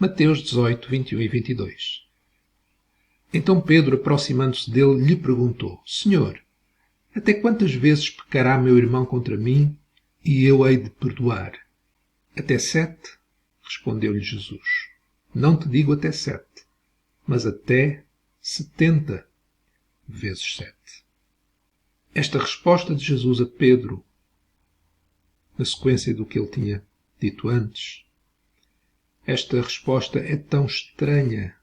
Mateus 18, 21 e 22. Então Pedro, aproximando-se dele, lhe perguntou: Senhor, até quantas vezes pecará meu irmão contra mim e eu hei de perdoar? Até 7? Respondeu-lhe Jesus. Não te digo até 7, mas até 70 vezes 7. Esta resposta de Jesus a Pedro, na sequência do que ele tinha dito antes, esta resposta é tão estranha,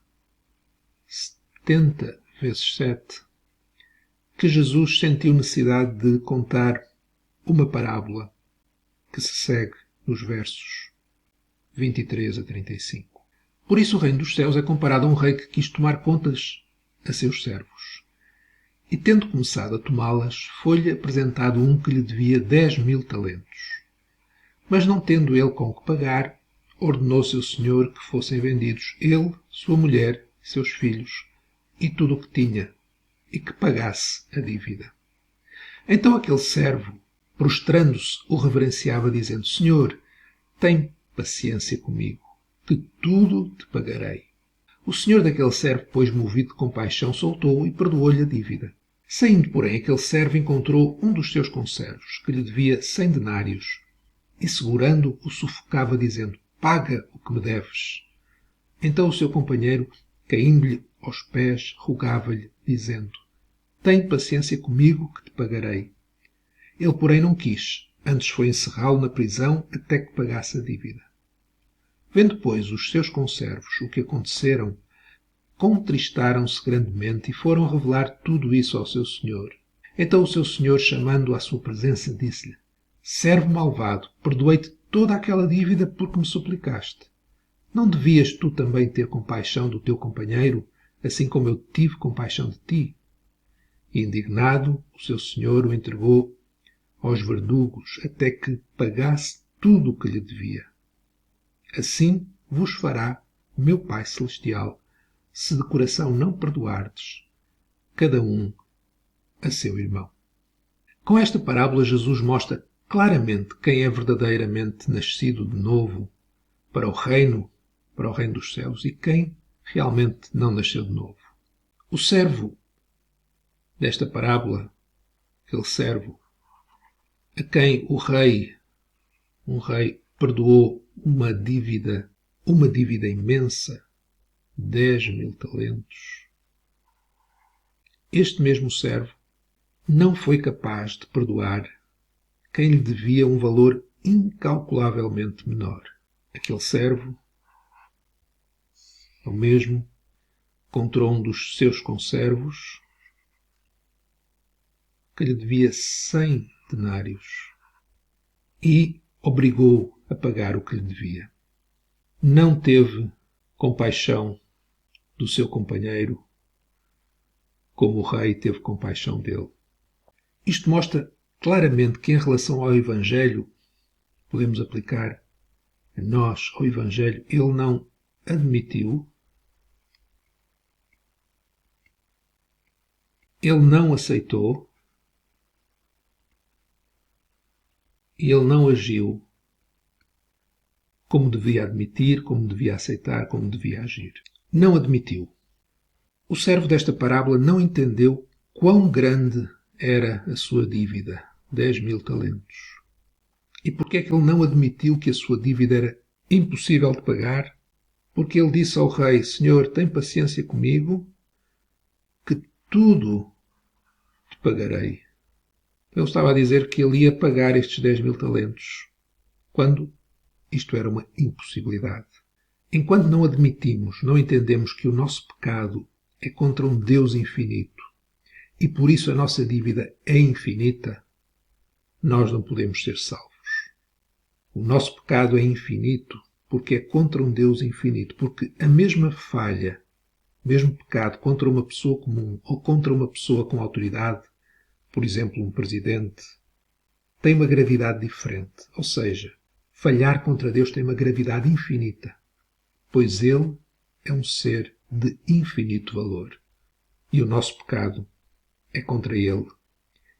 70 vezes 7, que Jesus sentiu necessidade de contar uma parábola que se segue nos versos 23 a 35. Por isso o reino dos céus é comparado a um rei que quis tomar contas a seus servos. E tendo começado a tomá-las, foi-lhe apresentado um que lhe devia 10.000 talentos. Mas não tendo ele com o que pagar, ordenou seu senhor que fossem vendidos ele, sua mulher, seus filhos e tudo o que tinha, e que pagasse a dívida. Então aquele servo, prostrando-se, o reverenciava, dizendo: Senhor, tem paciência comigo, que tudo te pagarei. O senhor daquele servo, pois, movido de compaixão, soltou-o e perdoou-lhe a dívida. Saindo, porém, aquele servo encontrou um dos seus conservos, que lhe devia 100 denários, e segurando-o, o sufocava, dizendo: Paga o que me deves. Então o seu companheiro, caindo-lhe aos pés, rogava-lhe, dizendo: Tem paciência comigo, que te pagarei. Ele, porém, não quis, antes foi encerrá-lo na prisão até que pagasse a dívida. Vendo, pois, os seus conservos o que aconteceram, contristaram-se grandemente e foram revelar tudo isso ao seu senhor. Então o seu senhor, chamando-o à sua presença, disse-lhe: Servo malvado, perdoei-te toda aquela dívida porque me suplicaste. Não devias tu também ter compaixão do teu companheiro, assim como eu tive compaixão de ti? E, indignado, o seu senhor o entregou aos verdugos até que pagasse tudo o que lhe devia. Assim vos fará meu Pai Celestial, se de coração não perdoardes, cada um a seu irmão. Com esta parábola, Jesus mostra claramente quem é verdadeiramente nascido de novo para o reino dos céus e quem realmente não nasceu de novo. O servo desta parábola, aquele servo a quem um rei perdoou uma dívida imensa, 10.000 talentos. Este mesmo servo não foi capaz de perdoar quem lhe devia um valor incalculavelmente menor. Aquele servo, o mesmo, encontrou um dos seus conservos que lhe devia 100 denários e obrigou a pagar o que lhe devia. Não teve compaixão do seu companheiro como o rei teve compaixão dele. Isto mostra claramente que, em relação ao Evangelho, podemos aplicar a nós, ao Evangelho, ele não admitiu, ele não aceitou e ele não agiu como devia admitir, como devia aceitar, como devia agir. Não admitiu. O servo desta parábola não entendeu quão grande era a sua dívida, 10.000 talentos. E porquê é que ele não admitiu que a sua dívida era impossível de pagar? Porque ele disse ao rei: Senhor, tem paciência comigo, que tudo te pagarei. Ele estava a dizer que ele ia pagar estes 10.000 talentos, quando isto era uma impossibilidade. Enquanto não admitimos, não entendemos que o nosso pecado é contra um Deus infinito e por isso a nossa dívida é infinita, nós não podemos ser salvos. O nosso pecado é infinito porque é contra um Deus infinito, porque a mesma falha, o mesmo pecado contra uma pessoa comum ou contra uma pessoa com autoridade, por exemplo, um presidente, tem uma gravidade diferente. Ou seja, falhar contra Deus tem uma gravidade infinita, pois Ele é um ser de infinito valor. E o nosso pecado é contra Ele.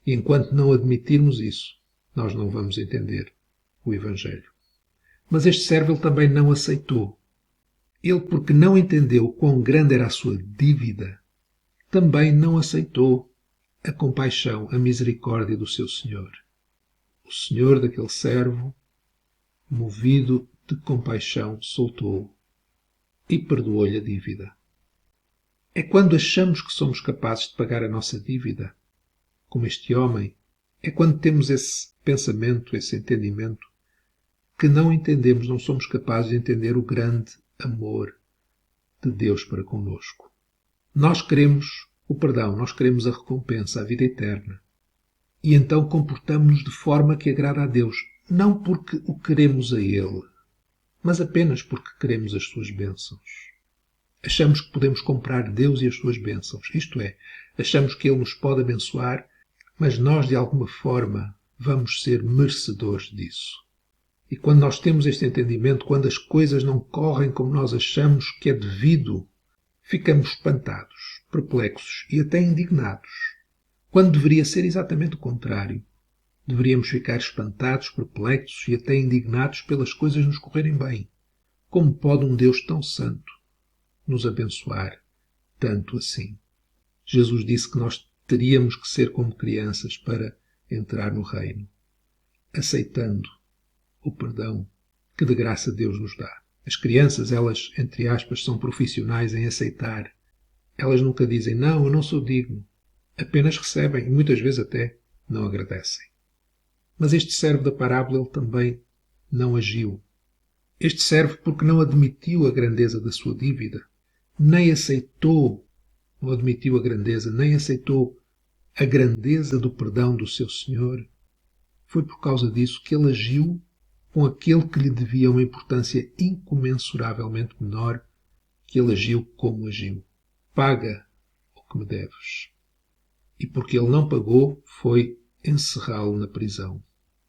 E enquanto não admitirmos isso, nós não vamos entender o Evangelho. Mas este servo ele também não aceitou. Ele, porque não entendeu quão grande era a sua dívida, também não aceitou a compaixão, a misericórdia do seu senhor. O senhor daquele servo, movido de compaixão, soltou-o e perdoou-lhe a dívida. É quando achamos que somos capazes de pagar a nossa dívida, como este homem, é quando temos esse pensamento, esse entendimento, que não entendemos, não somos capazes de entender o grande amor de Deus para conosco. Nós queremos o perdão, nós queremos a recompensa, a vida eterna. E então comportamos-nos de forma que agrada a Deus, não porque o queremos a Ele, mas apenas porque queremos as suas bênçãos. Achamos que podemos comprar Deus e as suas bênçãos, isto é, achamos que Ele nos pode abençoar, mas nós de alguma forma vamos ser merecedores disso. E quando nós temos este entendimento, quando as coisas não correm como nós achamos que é devido, ficamos espantados, perplexos e até indignados, quando deveria ser exatamente o contrário. Deveríamos ficar espantados, perplexos e até indignados pelas coisas nos correrem bem. Como pode um Deus tão santo nos abençoar tanto assim? Jesus disse que nós teríamos que ser como crianças para entrar no reino, aceitando o perdão que de graça Deus nos dá. As crianças, elas, entre aspas, são profissionais em aceitar. Elas nunca dizem, não, eu não sou digno. Apenas recebem e muitas vezes até não agradecem. Mas este servo da parábola, ele também não agiu. Este servo porque não admitiu a grandeza da sua dívida, nem aceitou, não admitiu a grandeza, nem aceitou a grandeza do perdão do seu Senhor. Foi por causa disso que ele agiu com aquele que lhe devia uma importância incomensuravelmente menor, que ele agiu como agiu. Paga o que me deves. E porque ele não pagou, foi encerrá-lo na prisão,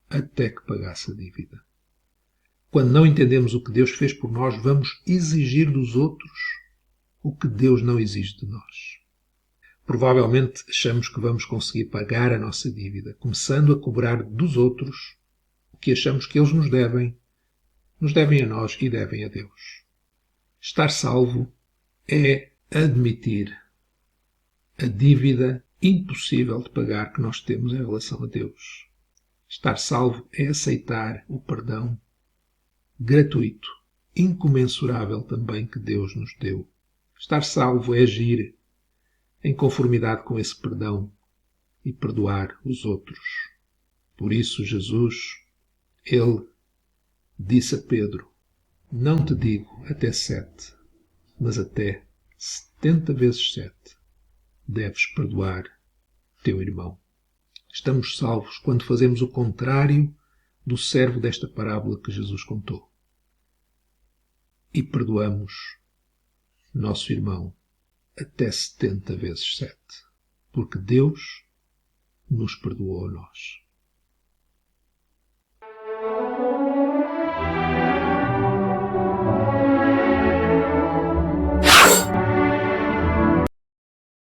até que pagasse a dívida. Quando não entendemos o que Deus fez por nós, vamos exigir dos outros o que Deus não exige de nós. Provavelmente achamos que vamos conseguir pagar a nossa dívida, começando a cobrar dos outros o que achamos que eles nos devem a nós e devem a Deus. Estar salvo é admitir a dívida impossível de pagar que nós temos em relação a Deus. Estar salvo é aceitar o perdão gratuito, incomensurável também que Deus nos deu. Estar salvo é agir em conformidade com esse perdão e perdoar os outros. Por isso Jesus, ele disse a Pedro, não te digo até 7, mas até 70 vezes 7 deves perdoar teu irmão. Estamos salvos quando fazemos o contrário do servo desta parábola que Jesus contou. E perdoamos nosso irmão até 70 vezes 7, porque Deus nos perdoou a nós.